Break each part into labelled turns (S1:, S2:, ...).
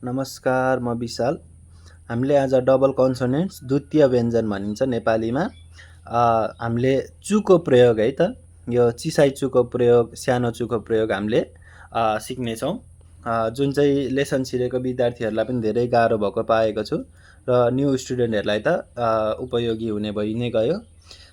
S1: नमस्कार, म विशाल। हामीले आज डबल कन्सोनेन्ट्स द्वितीय व्यञ्जन भनिन्छ नेपालीमा। हामीले चुको प्रयोग है त, यो चिसाइ चुको प्रयोग, सानो चुको प्रयोग हामीले सिक्नेछौँ, जुन चाहिँ लेसन छिरेको विद्यार्थीहरूलाई पनि धेरै गाह्रो भएको पाएको छु र न्यू स्टुडेन्टहरूलाई त उपयोगी हुने भइ नै गयो।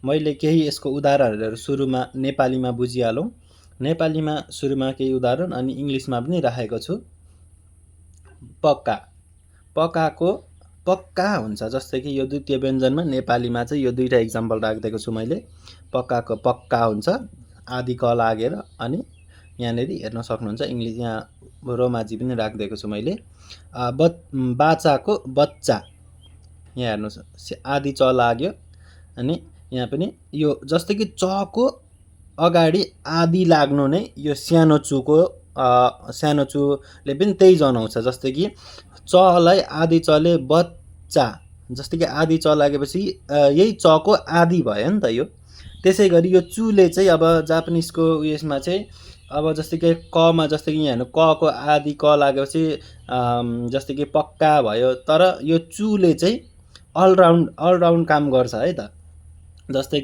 S1: मैले केही यसको उदाहरणहरू सुरुमा नेपालीमा बुझिहालौँ। नेपालीमा सुरुमा केही उदाहरण अनि इङ्ग्लिसमा पनि राखेको छु। पक्का, पकाको पक्का हुन्छ। जस्तै कि यो द्वितीय व्यञ्जनमा नेपालीमा चाहिँ यो दुईवटा इक्जाम्पल राखिदिएको छु मैले। पक्काको पक्का हुन्छ, आदि क लागेर, अनि यहाँनिर हेर्न सक्नुहुन्छ इङ्ग्लिस यहाँ रोमाजी पनि राखिदिएको छु मैले। बाचाको बच्चा, यहाँ हेर्नुहोस् आदि च लाग्यो, अनि यहाँ पनि यो जस्तै कि चको अगाडि आदि लाग्नु नै यो सानो चुको सानो चुले पनि त्यही जनाउँछ। जस्तै कि चलाई आदि चले बच्चा, जस्तै कि आदि च लागेपछि यही चको आदि भयो नि त यो। त्यसै गरी यो चुले चाहिँ अब जापानिजको उयसमा चाहिँ अब जस्तै कि कमा, जस्तै कि यहाँ हेर्नु कको आदि क लागेपछि जस्तै कि पक्का भयो, तर यो चुले चाहिँ अलराउन्ड काम गर्छ है त। जस्तै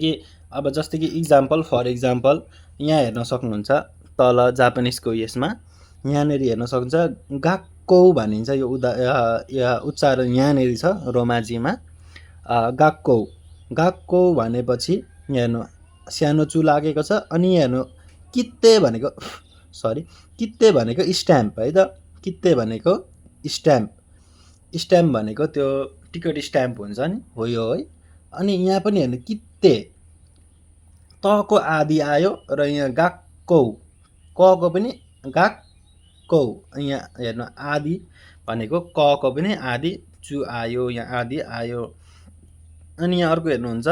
S1: कि इक्जाम्पल, फर इक्जाम्पल यहाँ हेर्न सक्नुहुन्छ तल जापानिजको यसमा, यहाँनिर हेर्न सक्नुहुन्छ गाक्को भनिन्छ। यो उच्चारण यहाँनिर छ रोमाजीमा, गाक्को। गाक्को भनेपछि यहाँ हेर्नु सानो चु लागेको छ, अनि यहाँ हेर्नु कित्ते भनेको कित्ते भनेको स्ट्याम्प है त। कित्ते भनेको स्ट्याम्प भनेको त्यो टिकट स्ट्याम्प हुन्छ नि, हो यो है। अनि यहाँ पनि हेर्नु कित्ते, तको आदि आयो र यहाँ गाक्कौ, कको पनि गाक्कौ, यहाँ हेर्नु आदि भनेको कको पनि आदि चु आयो, यहाँ आदि आयो। अनि यहाँ अर्को हेर्नुहुन्छ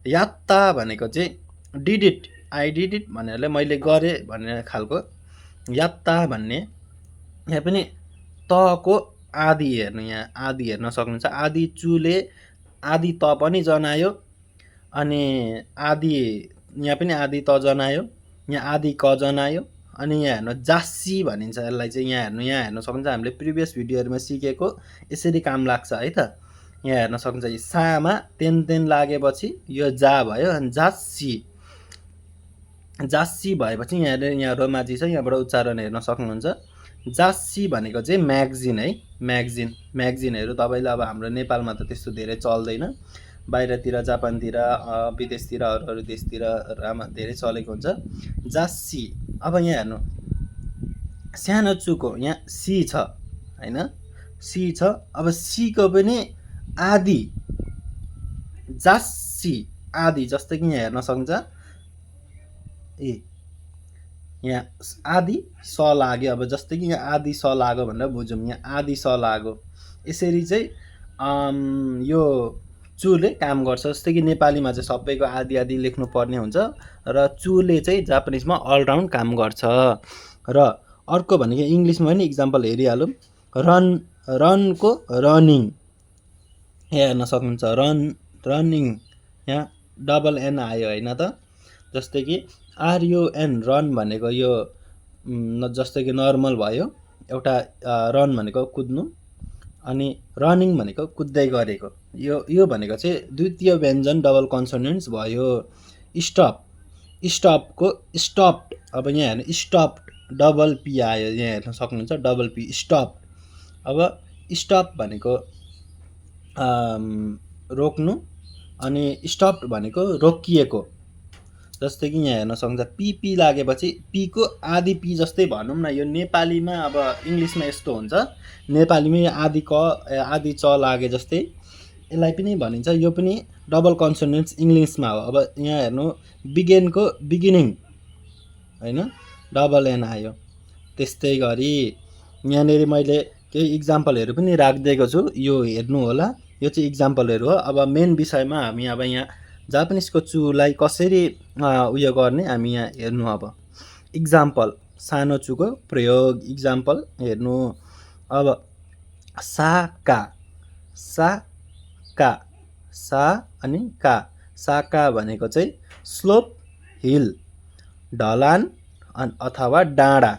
S1: यात्ता भनेको चाहिँ did it, I did it भन्नेले मैले गरेँ भन्ने खालको यात्ता भन्ने। यहाँ पनि तको आदि हेर्नु, यहाँ आदि हेर्न सक्नुहुन्छ। आदि चुले आदि त पनि जनायो, अनि आदि यहाँ पनि आदि त जनायो, यहाँ आदि क जनायो। अनि यहाँ हेर्नु जास्सी भनिन्छ यसलाई चाहिँ। यहाँ हेर्न सक्नुहुन्छ हामीले प्रिभियस भिडियोहरूमा सिकेको यसरी काम लाग्छ है त। यहाँ हेर्न सक्नुहुन्छ सामा तेन लागेपछि यो जा भयो, अनि जास्सी भएपछि यहाँ रोमाजी छ, यहाँबाट उच्चारण हेर्न सक्नुहुन्छ। जास्सी भनेको चाहिँ म्यागजिन है, म्यागजिनहरू तपाईँले अब हाम्रो नेपालमा त त्यस्तो धेरै चल्दैन, बाहिरतिर जापानतिर विदेशतिर अरू देशतिर धेरै चलेको हुन्छ जास्सी। अब यहाँ हेर्नु सानो चुको यहाँ सी छ होइन, सी छ। अब सीको पनि आदि जास्सी आदि, जस्तै कि यहाँ हेर्न सक्नुहुन्छ यहाँ आदि स लाग्यो। अब जस्तै कि यहाँ आदि स लाग्यो भनेर बुझौँ, यहाँ आदि स लाग्यो। यसरी चाहिँ यो चुले काम गर्छ। जस्तै कि नेपालीमा चाहिँ सबैको आदि आदि लेख्नु पर्ने हुन्छ, र चुले चाहिँ जापानिजमा अलराउन्ड काम गर्छ। र अर्को भनेको इङ्ग्लिसमा पनि इक्जाम्पल हेरिहालौँ। रनको रनिङ, यहाँ हेर्न सक्नुहुन्छ रनिङ, यहाँ डबल एन आयो होइन त। जस्तै कि आरयुएन रन भनेको यो जस्तै कि नर्मल भयो, एउटा रन भनेको कुद्नु, अनि रनिङ भनेको कुद्दै गरेको। यो भनेको चाहिँ द्वितीय व्यञ्जन डबल कन्सोनेन्ट्स भयो। स्टपको स्टप्ड, अब यहाँ हेर्नु स्टप्ड डबल पी आयो, यहाँ हेर्न सक्नुहुन्छ डबल पी स्टप। अब स्टप भनेको रोक्नु, अनि स्टप्ड भनेको रोकिएको। जस्तै कि यहाँ हेर्न सक्नुहुन्छ पी लागेपछि पीको आदि पी जस्तै भनौँ न। यो नेपालीमा अब इङ्ग्लिसमा यस्तो हुन्छ, नेपालीमै आदि क आदि च लागे जस्तै यसलाई पनि भनिन्छ। यो पनि डबल कन्सोनेन्ट्स इङ्ग्लिसमा हो। अब यहाँ हेर्नु बिगेनको बिगिनिङ होइन, डबल एन आयो। त्यस्तै गरी यहाँनिर मैले केही इक्जाम्पलहरू पनि राखिदिएको छु, यो हेर्नु होला। यो चाहिँ इक्जाम्पलहरू हो। अब मेन विषयमा हामी अब यहाँ जापानिजको चुलाई कसरी उयो गर्ने हामी यहाँ हेर्नु। अब इक्जाम्पल, सानो चुको प्रयोग इक्जाम्पल हेर्नु। अब साका, सा अनि का, साका भनेको चाहिँ स्लोप, हिल, ढलान अथवा डाँडा।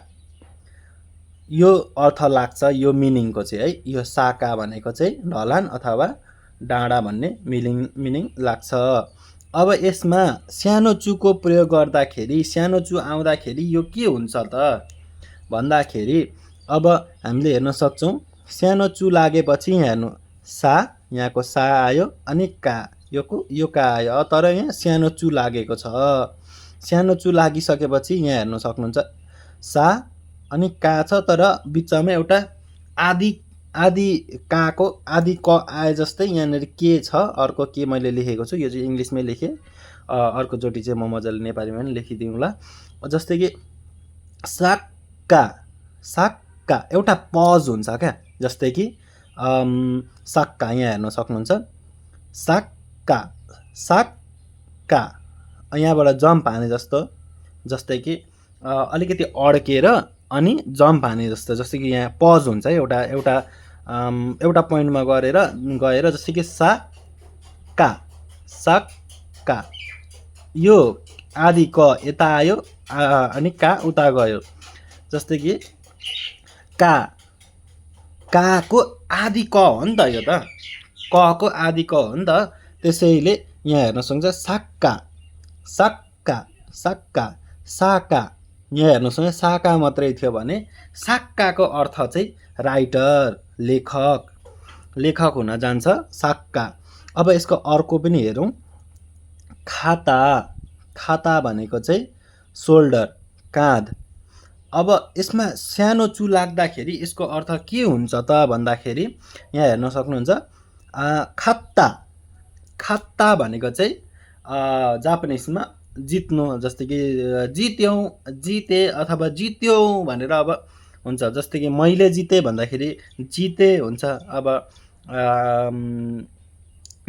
S1: यो अर्थ लाग्छ, यो मिनिङको चाहिँ है, यो साका भनेको चाहिँ ढलान अथवा डाँडा भन्ने मिनिङ लाग्छ। अब यसमा सानो चुको प्रयोग गर्दाखेरि, सानो चु आउँदाखेरि यो के हुन्छ त भन्दाखेरि अब हामीले हेर्न सक्छौँ, सानो चु लागेपछि यहाँ हेर्नु सा, यहाँको सा आयो अनि का, यो का आयो, तर यहाँ सानो चु लागेको छ। सानो चु लागिसकेपछि यहाँ हेर्न सक्नुहुन्छ सा अनि का छ, तर बिचमा एउटा आदि काको आदि क आए जस्तै यहाँनिर के छ, अर्को के मैले लेखेको छु, यो चाहिँ इङ्ग्लिसमै लेखेँ, अर्कोचोटि चाहिँ म मजाले नेपालीमा पनि लेखिदिउँला। जस्तै कि साक्का एउटा पज हुन्छ क्या, जस्तै कि साक्का, यहाँ हेर्न सक्नुहुन्छ साक्का यहाँबाट जम्प हाने जस्तो, जस्तै कि अलिकति अड्केर अनि जम्प हाने जस्तो, जस्तै कि यहाँ पज हुन्छ एउटा पोइन्टमा गएर जस्तै कि साक्का यो आदि क यता आयो अनि का उता गयो, जस्तै कि काको आदि क हो नि त, यो त कको आदि क हो नि त, त्यसैले यहाँ हेर्न सक्नुहुन्छ साक्का साका, यहाँ हेर्नुहोस् न साका मात्रै थियो भने साक्काको अर्थ चाहिँ राइटर, लेखक हुन जान्छ साक्का। अब यसको अर्को पनि हेरौँ, खाता भनेको चाहिँ सोल्डर, काँध। अब यसमा सानो चु लाग्दाखेरि यसको अर्थ के हुन्छ त भन्दाखेरि यहाँ हेर्न सक्नुहुन्छ खात्ता भनेको चाहिँ जापानिजमा जित्नु, जस्तै कि जिते अथवा जित्यौ भनेर अब हुन्छ, जस्तै कि मैले जितेँ भन्दाखेरि जिते हुन्छ, अब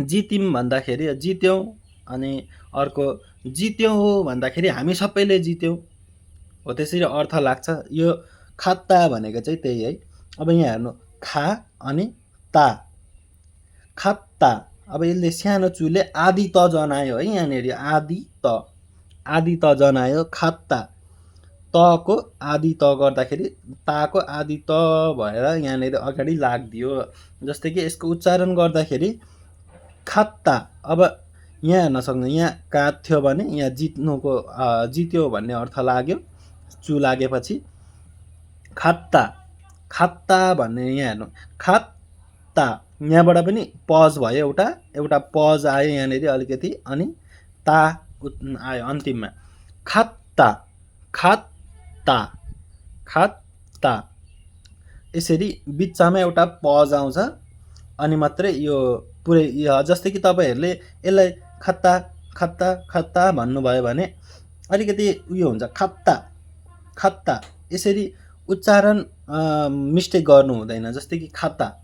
S1: जित्यौँ भन्दाखेरि जित्यौँ, अनि अर्को जित्यौँ भन्दाखेरि हामी सबैले जित्यौँ हो, त्यसरी अर्थ लाग्छ। यो खात्ता भनेको चाहिँ त्यही है। अब यहाँ हेर्नु खा अनि ता, खात्ता। अब यसले सानो चुले आदि त जनायो है, यहाँनिर आदि त जनायो, खात्ता। तको आदि त गर्दाखेरि ताको आदि त भएर यहाँनिर अगाडि लाग्दियो, जस्तै कि यसको उच्चारण गर्दाखेरि खात्ता। अब यहाँ हेर्न सक्नु, यहाँ काँध थियो भने यहाँ जित्यो भन्ने अर्थ लाग्यो, चु लागेपछि खात्ता भन्ने, यहाँ हेर्नु खात्ता, यहाँबाट पनि पज भयो, एउटा पज आयो यहाँनिर अलिकति, अनि ता आयो अन्तिममा, खात्ता। यसरी बिचमा एउटा पज आउँछ अनि मात्रै यो पुरै, जस्तै कि तपाईँहरूले यसलाई खत्ता भन्नुभयो भने अलिकति उयो हुन्छ, खत्ता। यसरी उच्चारण मिस्टेक गर्नु हुँदैन, जस्तै कि खाता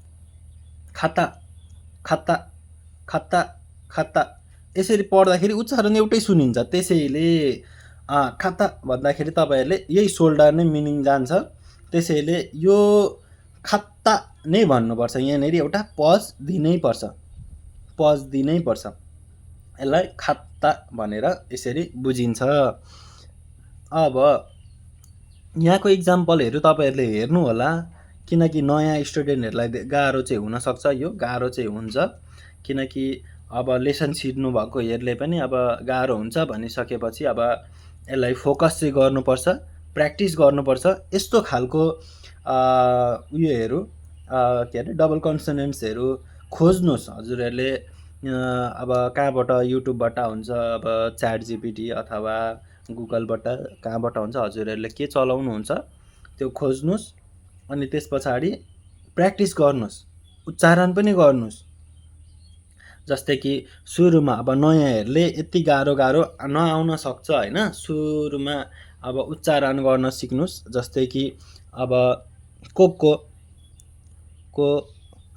S1: यसरी पढ्दाखेरि उच्चारण एउटै सुनिन्छ, त्यसैले खाता भन्दाखेरि तपाईँहरूले यही सोल्डर नै मिनिङ जान्छ, त्यसैले यो खात्ता नै भन्नुपर्छ, यहाँनिर एउटा पज दिनै पर्छ, यसलाई खात्ता भनेर यसरी बुझिन्छ। अब यहाँको इक्जाम्पलहरू तपाईँहरूले हेर्नु होला, किनकि नयाँ स्टुडेन्टहरूलाई गाह्रो चाहिँ हुनसक्छ, यो गाह्रो चाहिँ हुन्छ, किनकि अब लेसन छिर्नु भएकोहरूले पनि अब गाह्रो हुन्छ भनिसकेपछि अब यसलाई फोकस चाहिँ गर्नुपर्छ, प्र्याक्टिस गर्नुपर्छ। यस्तो खालको उयोहरू के अरे डबल कन्सोनेन्ट्सहरू खोज्नुहोस् हजुरहरूले, अब कहाँबाट, युट्युबबाट हुन्छ, अब च्याट जिपिटी अथवा गुगलबाट कहाँबाट हुन्छ, हजुरहरूले के चलाउनुहुन्छ त्यो खोज्नुहोस्, अनि त्यस पछाडि प्र्याक्टिस गर्नुहोस्, उच्चारण पनि गर्नुहोस्। जस्तै कि सुरुमा अब नयाँहरूले यति गाह्रो नआउन सक्छ होइन, सुरुमा अब उच्चारण गर्न सिक्नुहोस्, जस्तै कि अब को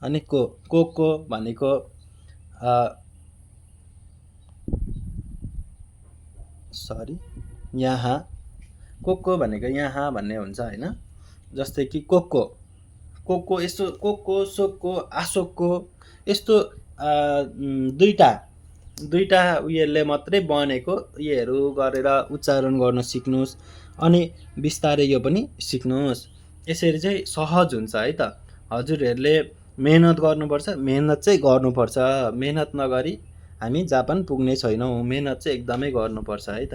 S1: अनि को भनेको यहाँ, को भनेको यहाँ भन्ने हुन्छ होइन, जस्तै कि को यस्तो को सोको आसोको यस्तो दुईटा उयोले मात्रै बनेको उयोहरू गरेर उच्चारण गर्न सिक्नुहोस्, अनि बिस्तारै यो पनि सिक्नुहोस्। यसरी चाहिँ सहज हुन्छ है त। हजुरहरूले मेहनत गर्नुपर्छ, मेहनत चाहिँ गर्नुपर्छ। मेहनत नगरी हामी जापान पुग्ने छैनौँ। मेहनत चाहिँ एकदमै गर्नुपर्छ है त।